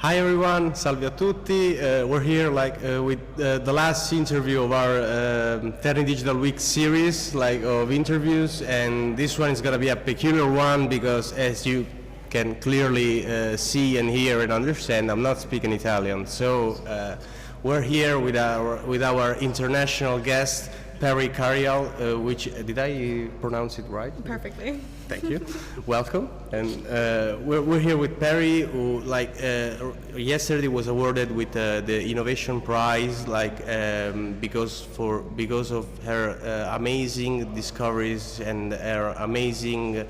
Hi everyone, salve a tutti. We're here with the last interview of our Terni Digital Week series of interviews, and this one is going to be a peculiar one because, as you can clearly see and hear and understand, I'm not speaking Italian. So we're here with our international guest, PERRI KARYAL, which, did I pronounce it right? Perfectly. Thank you. Welcome. And we're here with PERRI, who yesterday was awarded with the Innovation Prize, because of her amazing discoveries and her amazing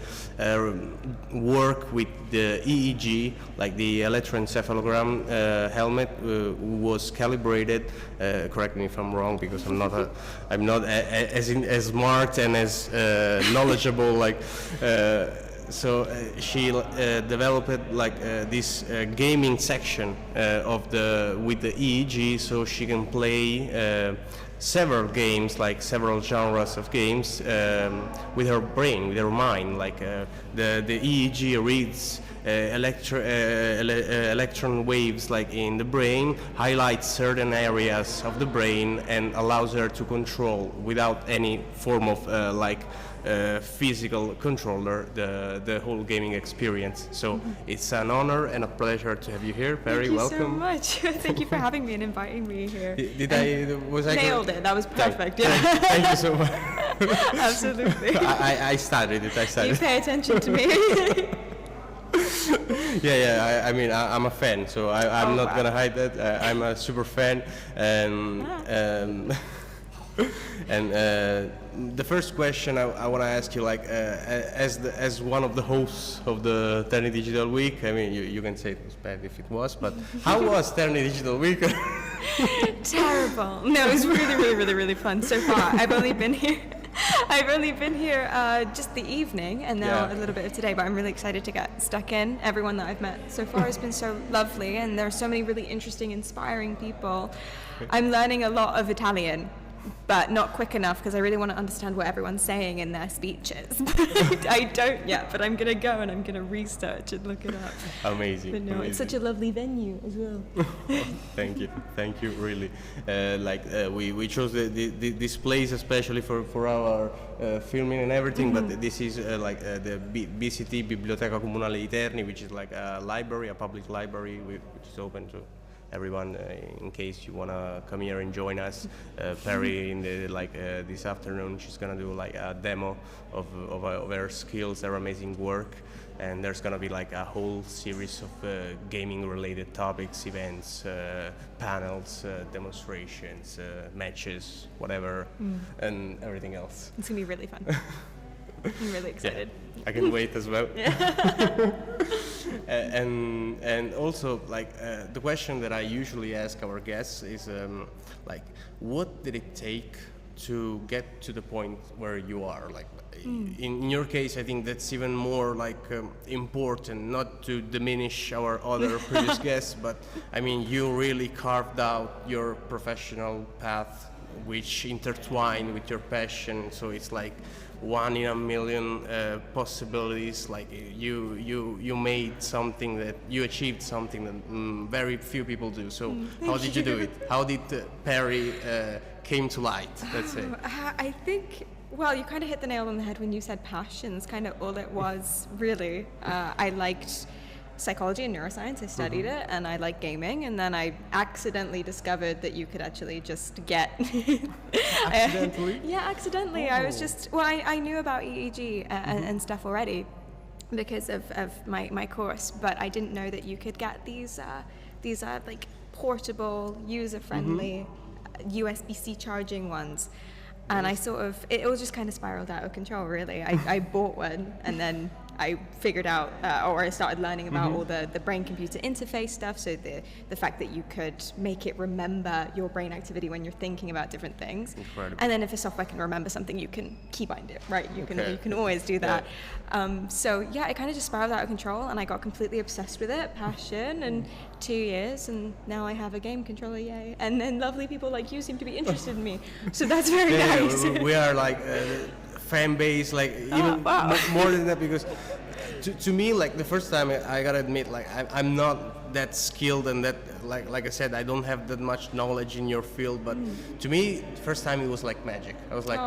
work with the EEG, like the electroencephalogram helmet, was calibrated. Correct me if I'm wrong, because I'm not as smart and as knowledgeable so she developed this gaming section with the EEG, so she can play several games, several genres of games, with her brain, with her mind. The EEG reads electron waves in the brain, highlights certain areas of the brain, and allows her to control without any form of physical controller the whole gaming experience. So it's an honor and a pleasure to have you here, PERRI. Welcome. Thank you so much. Thank you for having me and inviting me here. Nailed it. That was perfect. Yeah. Thank you so much. Absolutely. I started it. You pay attention to me. Yeah. I'm a fan, so I'm not gonna hide that. I'm a super fan, and the first question I want to ask you, as one of the hosts of the Terni Digital Week, you can say it was bad if it was, but how was Terni Digital Week? Terrible. No, it was really fun so far. I've only been here just the evening and now a little bit of today, but I'm really excited to get stuck in. Everyone that I've met so far has been so lovely, and there are so many really interesting, inspiring people. I'm learning a lot of Italian, but not quick enough because I really want to understand what everyone's saying in their speeches. I don't yet, but I'm going to go and I'm going to research and look it up. Amazing. But no, amazing. It's such a lovely venue as well. Thank you, really. We chose this place especially for our filming and everything, but this is the BCT, Biblioteca Comunale di Terni, which is like a library, a public library, which is open to everyone in case you want to come here and join us. PERRI in this afternoon, she's gonna do a demo of her skills, her amazing work, and there's gonna be a whole series of gaming related topics, events, panels, demonstrations, matches, whatever, and everything else. It's gonna be really fun. I'm really excited. Yeah, I can wait as well. And also, the question that I usually ask our guests is, what did it take to get to the point where you are? In your case, I think that's even more important, not to diminish our other previous guests, but you really carved out your professional path, which intertwined with your passion. So it's one in a million possibilities. You made something that you achieved something that very few people do. So how did you do it? How did PERRI came to light? Let's say. I think. Well, you kind of hit the nail on the head when you said passion. It's kind of all it was, really. I liked psychology and neuroscience. I studied it, and I like gaming, and then I accidentally discovered that you could actually just get accidentally? Yeah, accidentally. I was just I knew about EEG and stuff already because of my course, but I didn't know that you could get these portable, user-friendly USB-C charging ones. And I it all just kind of spiraled out of control, really. I bought one, and then I figured out, or I started learning about all the brain-computer interface stuff, so the fact that you could make it remember your brain activity when you're thinking about different things. Incredible. And then if a software can remember something, you can keybind it, right? You can always do that. Yeah. It kind of just spiraled out of control, and I got completely obsessed with it, passion, and 2 years, and now I have a game controller, yay. And then lovely people like you seem to be interested in me, so that's very nice. We are fan base, even more than that, because to me, the first time, I gotta admit, I'm not that skilled and that, like I said, I don't have that much knowledge in your field, but to me, first time it was like magic. I was like,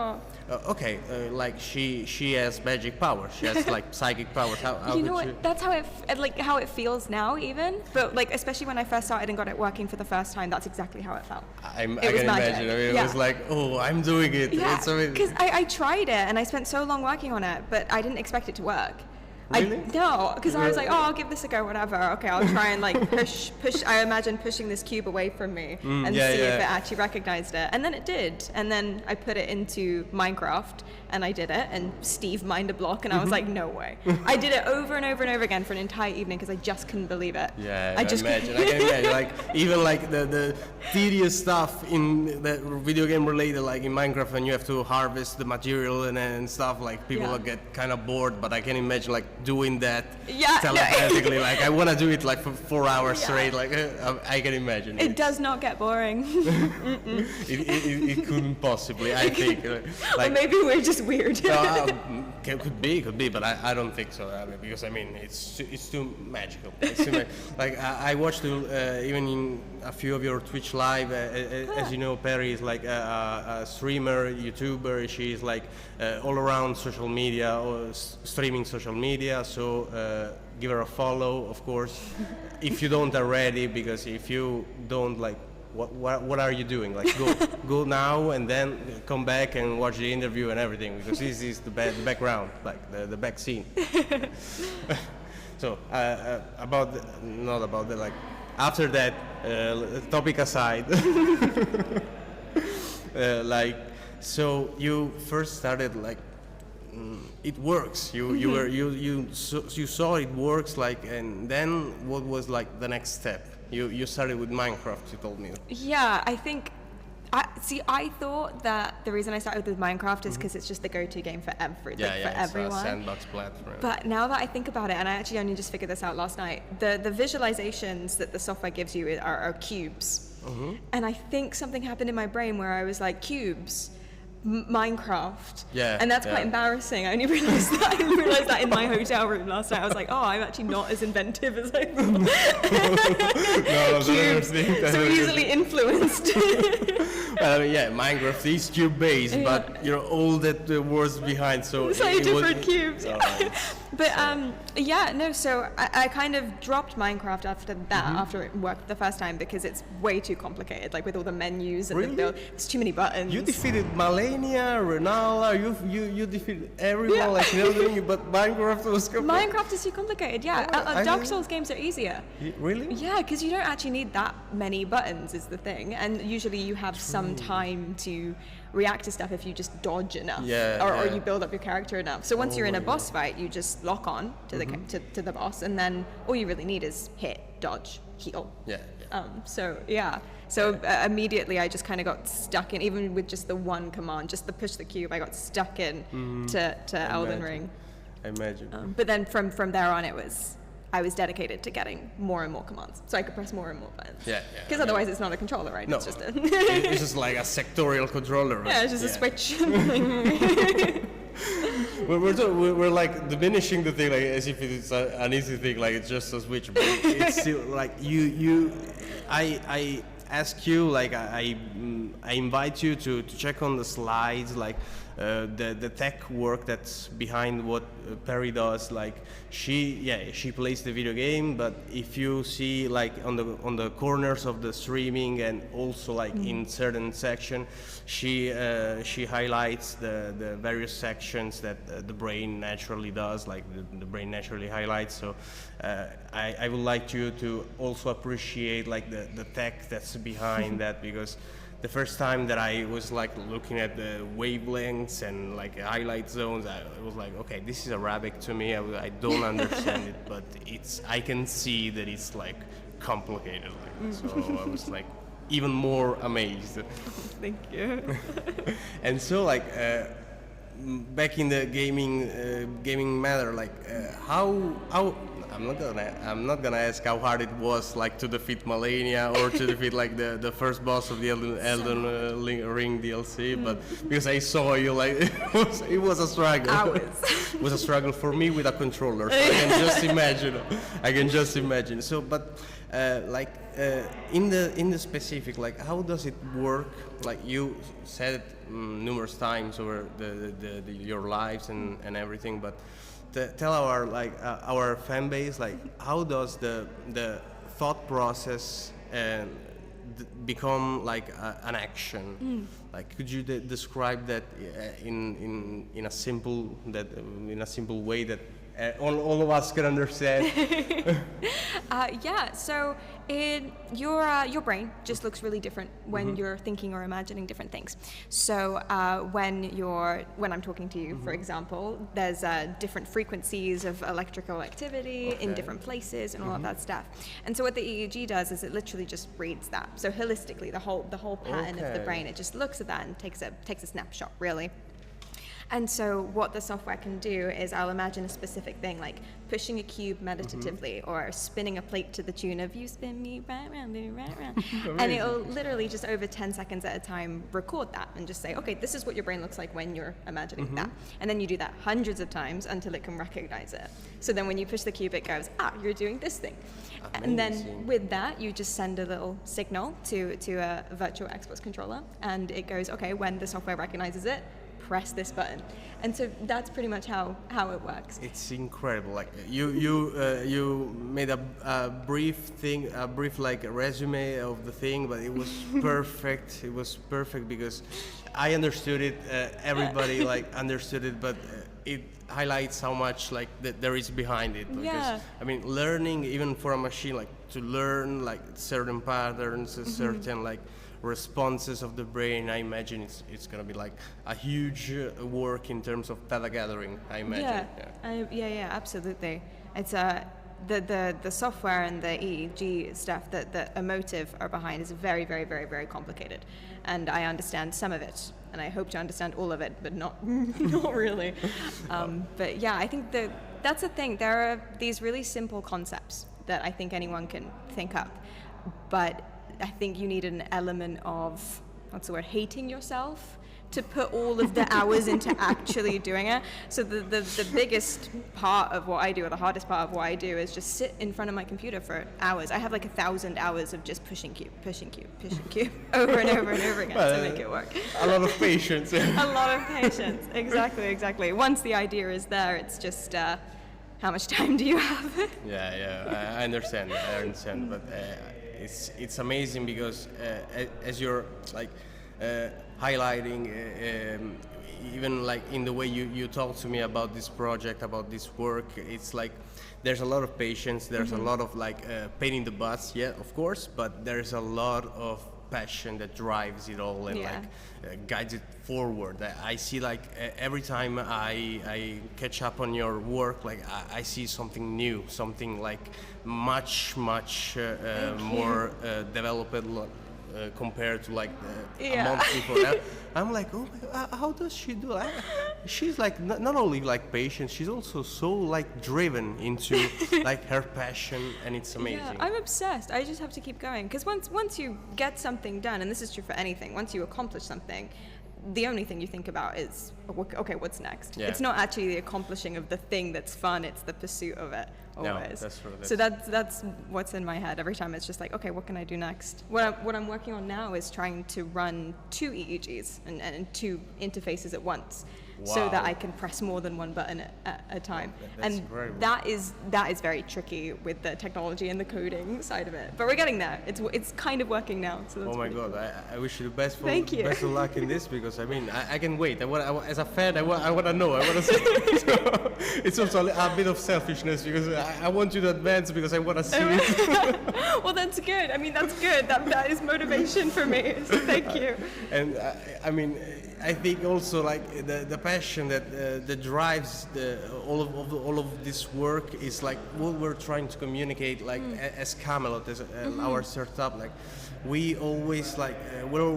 okay, like she has magic powers. She has like psychic powers. How you know what? That's how it feels now, even. But like, especially when I first started and got it working for the first time, that's exactly how it felt. I can imagine. I mean, it was like, oh, I'm doing it. Yeah, it's because I tried it and I spent so long working on it, but I didn't expect it to work. Really? No, because I was like, oh, I'll give this a go, whatever. Okay, I'll try and like push. I imagine pushing this cube away from me and see if it actually recognized it. And then it did. And then I put it into Minecraft and I did it. And Steve mined a block and I was like, no way. I did it over and over and over again for an entire evening because I just couldn't believe it. Yeah, I can imagine. Like even like the tedious stuff in the video game related, like in Minecraft, when you have to harvest the material and stuff, like people get kind of bored. But I can imagine like doing that telepathically. Like I want to do it like for 4 hours straight. Like I can imagine. It does not get boring. it couldn't possibly. I think. Like, or maybe we're just weird. Could be, but I don't think so. I mean, because I mean, it's too magical. Like I watched even in a few of your Twitch live. As you know, Perri is like a streamer, YouTuber. She's like all around social media, or streaming social media. So give her a follow, of course, if you don't already. Because if you don't, like, what are you doing? Like, go now and then come back and watch the interview and everything, because this is the background, like the back scene. So not about the like after that topic aside, like, so you first started like it works. You saw it works, like, and then what was like the next step? You started with Minecraft, you told me. Yeah, I think, I thought that the reason I started with Minecraft is because it's just the go-to game for everyone. It's a sandbox platform. But now that I think about it, and I actually only just figured this out last night, the visualizations that the software gives you are cubes. And I think something happened in my brain where I was like, cubes, Minecraft, and that's quite embarrassing. I only realized that in my hotel room last night. I was like, oh, I'm actually not as inventive as I thought. Cubes, so easily influenced. Well, I mean, Minecraft is cube based, but you know all that words behind, so it's like different cubes. But so I kind of dropped Minecraft after that, after it worked the first time, because it's way too complicated, like with all the menus and the build. There's too many buttons. You defeated Malenia, Renala, you defeated everyone, like everything, but Minecraft was complicated. Minecraft is too complicated, Dark Souls games are easier. Really? Yeah, because you don't actually need that many buttons is the thing, and usually you have some time to react to stuff if you just dodge enough, or you build up your character enough. So once you're in a boss fight, you just lock on to the to the boss, and then all you really need is hit, dodge, heal. So immediately I just kind of got stuck in, even with just the one command, just the push the cube, I got stuck in to Elden Ring. I imagine. But then from there on, I was dedicated to getting more and more commands, so I could press more and more buttons. Because otherwise it's not a controller, right? No, it's just it's just like a sectorial controller, right? Yeah, it's just a switch. we're like diminishing the thing, like as if it's an easy thing, like it's just a switch. But it's still like I ask you, like I invite you to check on the slides, like the tech work that's behind what Perri does. Like she plays the video game, but if you see like on the corners of the streaming, and also like in certain section, she highlights the various sections that the brain naturally does, like the brain naturally highlights. So I would like you to also appreciate like the tech that's behind that, because the first time that I was like looking at the wavelengths and like highlight zones, I was like, okay, this is Arabic to me. I don't understand it, but I can see that it's like complicated. Like, so I was like even more amazed. Thank you. And so like back in the gaming matter, like how I'm not gonna ask how hard it was like to defeat Malenia or to defeat like the first boss of the Elden Ring DLC, but because I saw you, like it was a struggle. It was a struggle for me with a controller, so I can just imagine. I can just imagine. So, but in the specific, like how does it work? Like you said it numerous times over your lives and everything, but tell our fan base, like how does the thought process become like an action? Like could you describe that in a simple way that all of us can understand? Yeah, so your brain just looks really different when you're thinking or imagining different things. So when I'm talking to you, for example, there's different frequencies of electrical activity in different places and all of that stuff. And so what the EEG does is it literally just reads that. So holistically, the whole pattern of the brain, it just looks at that and takes a snapshot, really. And so what the software can do is I'll imagine a specific thing, like pushing a cube meditatively or spinning a plate to the tune of "you spin me right round, right round." And it'll literally just over 10 seconds at a time record that and just say, okay, this is what your brain looks like when you're imagining that. And then you do that hundreds of times until it can recognize it. So then when you push the cube, it goes, you're doing this thing. Amazing. And then with that, you just send a little signal to a virtual Xbox controller, and it goes, okay, when the software recognizes it, press this button. And so that's pretty much how it works. It's incredible. Like you made a brief like resume of the thing, but it was perfect. It was perfect because I understood it. Everybody like understood it, but it highlights how much like there is behind it. Because, I mean, learning even for a machine, like to learn like certain patterns, certain like responses of the brain, I imagine it's going to be like a huge work in terms of data gathering, I imagine. Yeah, absolutely. It's the software and the EEG stuff that the emotive are behind is very, very, very, very complicated. And I understand some of it, and I hope to understand all of it, but not really. But yeah, I think that's the thing. There are these really simple concepts that I think anyone can think up, but I think you need an element of, hating yourself to put all of the hours into actually doing it. So the biggest part of what I do, or the hardest part of what I do, is just sit in front of my computer for hours. I have like 1,000 hours of just pushing cube over and over and over again to make it work. A lot of patience. A lot of patience, exactly. Once the idea is there, it's just how much time do you have? Yeah, I understand, but it's amazing because as you're like highlighting, even like in the way you talk to me about this project, about this work, it's like there's a lot of patience, there's a lot of like pain in the butts, yeah, of course, but there's a lot of passion that drives it all and guides it forward. I see like every time I catch up on your work, like I see something new, something like much more developed compared to like a month before that. I'm like, oh my God, how does she do that? She's like not only like patient, she's also so like driven into like her passion, and it's amazing. Yeah, I'm obsessed. I just have to keep going, because once you get something done, and this is true for anything, once you accomplish something, the only thing you think about is, okay, what's next? Yeah. It's not actually the accomplishing of the thing that's fun, it's the pursuit of it, always. No, that's true. So that's what's in my head every time. It's just like, okay, what can I do next? What I'm working on now is trying to run 2 EEGs and 2 interfaces at once. Wow. So that I can press more than one button at a time. That's incredible. That is very tricky with the technology and the coding side of it. But we're getting there. It's kind of working now. So that's God, cool. I wish you the best. Thank you. Best of luck in this, because I mean I can wait. As a fan, I want to know. I want to see. So it's also a bit of selfishness because I want you to advance because I want to see it. Well, that's good. I mean, that's good. That is motivation for me. So thank you. And I mean, I think also like the passion that drives all of this work is like what we're trying to communicate, like as Camelot, as our startup. Like we always we're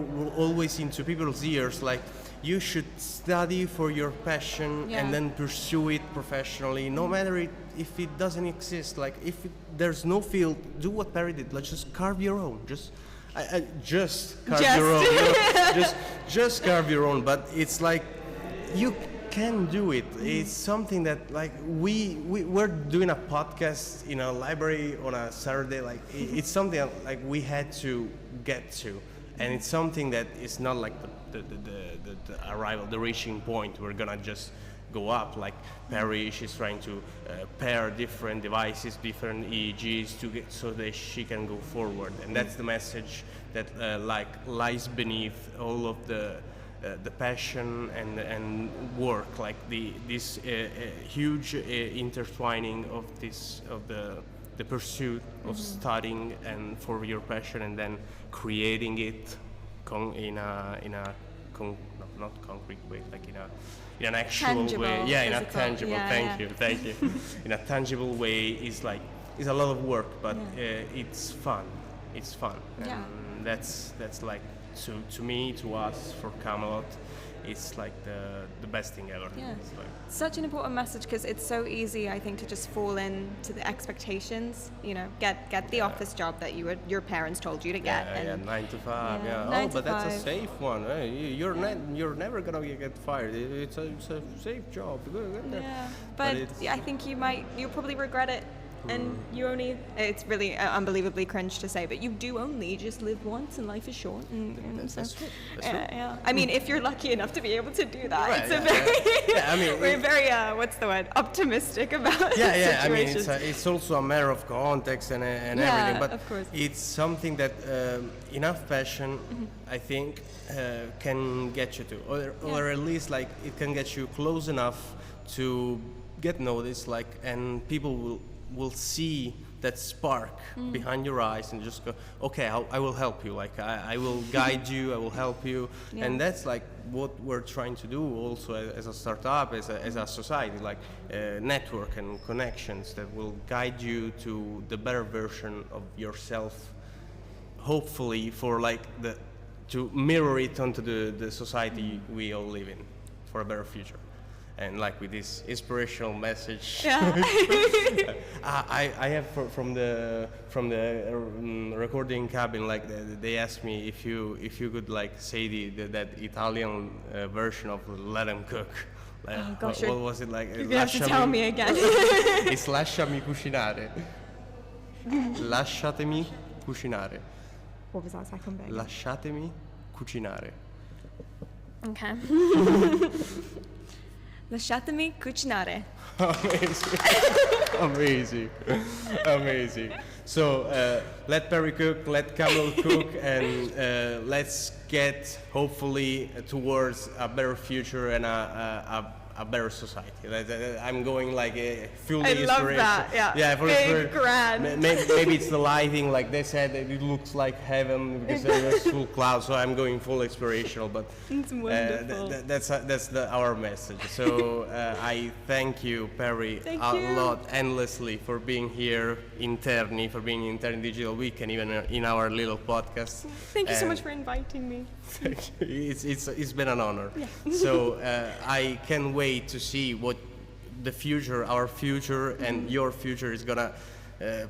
always into people's ears, like you should study for your passion and then pursue it professionally, no matter if it doesn't exist. Like if there's no field, do what Perry did. Like just carve your own. Just carve your own. Just carve your own. But it's like you can do it. It's something that like we're doing a podcast in a library on a Saturday. Like it's something that, like we had to get to, and it's something that is not like the arrival, the reaching point. We're gonna just go up. Like Perry, she's trying to pair different devices, different EEGs to get so that she can go forward, and that's the message that like lies beneath all of the passion and work, like this huge intertwining of the pursuit of studying and for your passion, and then creating it not concrete way, like in an actual tangible way. Yeah, in a physical, tangible. yeah, Thank you. In a tangible way is a lot of work, but it's fun. It's fun, and that's like to me, to us, for Camelot, it's like the best thing ever. Yeah. It's like, such an important message, because it's so easy, I think, to just fall into the expectations. Get the office job that your parents told you to get. 9 to 5. Yeah, Oh, 9 to but that's 5. a safe one. You're never gonna get fired. It's a safe job. Yeah, but I think you'll probably regret it. And it's really unbelievably cringe to say, but you do only just live once, and life is short. That's true. Yeah. I mean, if you're lucky enough to be able to do that, Right, we're very, what's the word, optimistic about situations. I mean, it's also a matter of context and everything, but of course. it's something that enough passion, I think, can get you to, or at least like it can get you close enough to get noticed, like, and people will see that spark behind your eyes and just go, okay, I will help you, like I will guide you, I will help you. And that's like what we're trying to do also as a startup, as a society, like network and connections that will guide you to the better version of yourself, hopefully for like to mirror it onto the society we all live in, for a better future. And like with this inspirational message, I have from the recording cabin, like they asked me if you could like say that Italian version of "Let 'em cook." Gosh, what was it like? You have to tell me again. It's lasciami cucinare. Lasciatemi cucinare. What was that second bit? Lasciatemi cucinare. Okay. Lasciatemi cucinare. Amazing. So let Perry cook, let Camelot cook, and let's get hopefully towards a better future and a better society. I'm going like a fully inspiration. I love that. Yeah. Big, grand. Maybe it's the lighting, like they said, that it looks like heaven because there's full clouds. So I'm going full inspirational, but it's wonderful. That's our message. So I thank you, Perry, lot, endlessly, for being here in Terni, for being in Terni Digital Week, and even in our little podcast. Thank you so much for inviting me. It's been an honor. Yeah. So I can't wait to see what the future, our future, and your future is gonna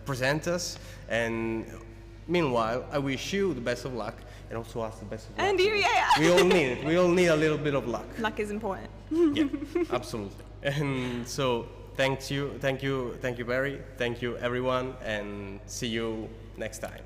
present us. And meanwhile, I wish you the best of luck, and also us the best of luck. And you, We all need it. We all need a little bit of luck. Luck is important. Yeah, absolutely. And so, thank you, Barry. Thank you, everyone, and see you next time.